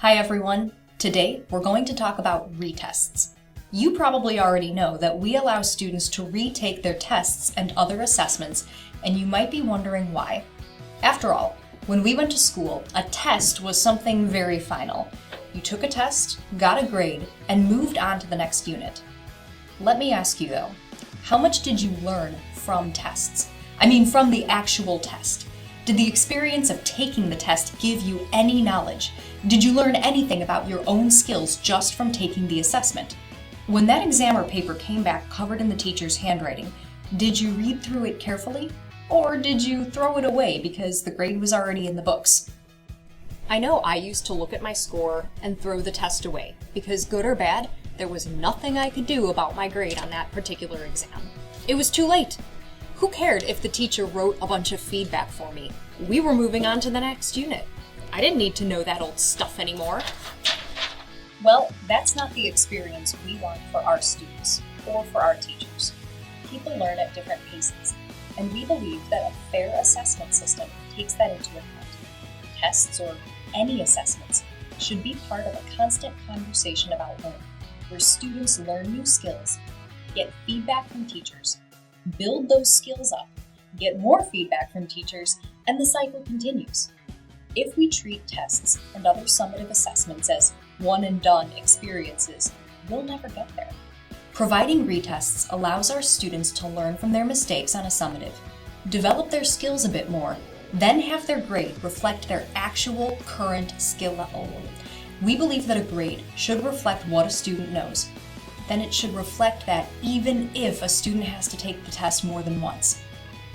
Hi everyone! Today we're going to talk about retests. You probably already know that we allow students to retake their tests and other assessments, and you might be wondering why. After all, when we went to school, a test was something very final. You took a test, got a grade, and moved on to the next unit. Let me ask you though, how much did you learn from tests? From the actual test. Did the experience of taking the test give you any knowledge? Did you learn anything about your own skills just from taking the assessment? When that exam or paper came back covered in the teacher's handwriting, did you read through it carefully? Or did you throw it away because the grade was already in the books? I know I used to look at my score and throw the test away, because good or bad, there was nothing I could do about my grade on that particular exam. It was too late. Who cared if the teacher wrote a bunch of feedback for me? We were moving on to the next unit. I didn't need to know that old stuff anymore. Well, that's not the experience we want for our students or for our teachers. People learn at different paces, and we believe that a fair assessment system takes that into account. Tests or any assessments should be part of a constant conversation about learning, where students learn new skills, get feedback from teachers, build those skills up, get more feedback from teachers, and the cycle continues. If we treat tests and other summative assessments as one-and-done experiences, we'll never get there. Providing retests allows our students to learn from their mistakes on a summative, develop their skills a bit more, then have their grade reflect their actual current skill level. We believe that a grade should reflect what a student knows. Then it should reflect that even if a student has to take the test more than once.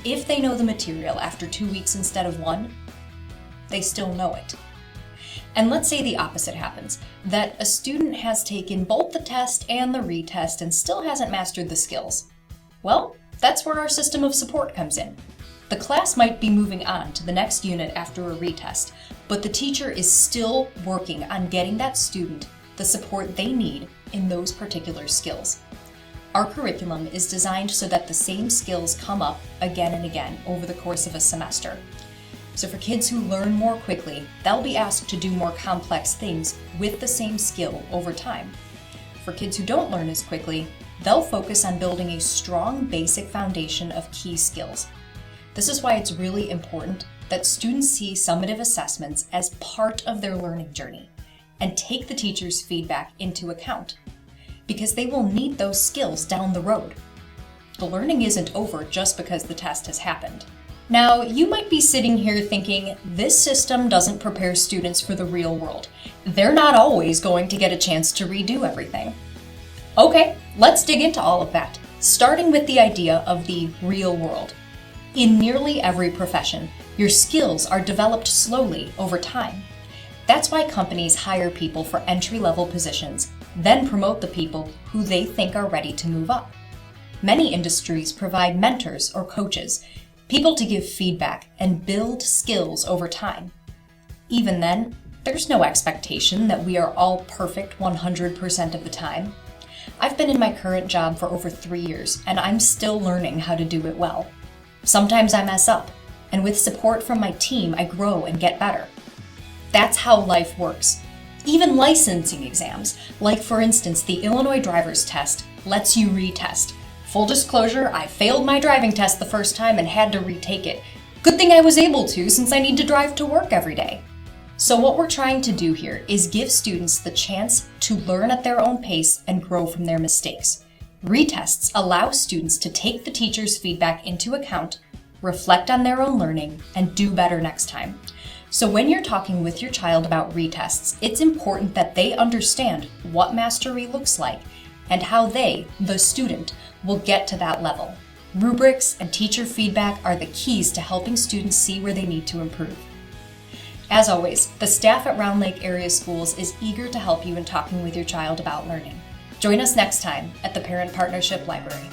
If they know the material after 2 weeks instead of 1, they still know it. And let's say the opposite happens, that a student has taken both the test and the retest and still hasn't mastered the skills. Well, that's where our system of support comes in. The class might be moving on to the next unit after a retest, but the teacher is still working on getting that student the support they need in those particular skills. Our curriculum is designed so that the same skills come up again and again over the course of a semester. So for kids who learn more quickly, they'll be asked to do more complex things with the same skill over time. For kids who don't learn as quickly, they'll focus on building a strong basic foundation of key skills. This is why it's really important that students see summative assessments as part of their learning journey and take the teacher's feedback into account, because they will need those skills down the road. The learning isn't over just because the test has happened. Now, you might be sitting here thinking, this system doesn't prepare students for the real world. They're not always going to get a chance to redo everything. Okay, let's dig into all of that, starting with the idea of the real world. In nearly every profession, your skills are developed slowly over time. That's why companies hire people for entry-level positions, then promote the people who they think are ready to move up. Many industries provide mentors or coaches, people to give feedback and build skills over time. Even then, there's no expectation that we are all perfect 100% of the time. I've been in my current job for over 3 years, and I'm still learning how to do it well. Sometimes I mess up, and with support from my team, I grow and get better. That's how life works. Even licensing exams, like for instance the Illinois driver's test, lets you retest. Full disclosure, I failed my driving test the first time and had to retake it. Good thing I was able to, since I need to drive to work every day. So what we're trying to do here is give students the chance to learn at their own pace and grow from their mistakes. Retests allow students to take the teacher's feedback into account, reflect on their own learning, and do better next time. So when you're talking with your child about retests, it's important that they understand what mastery looks like and how they, the student, will get to that level. Rubrics and teacher feedback are the keys to helping students see where they need to improve. As always, the staff at Round Lake Area Schools is eager to help you in talking with your child about learning. Join us next time at the Parent Partnership Library.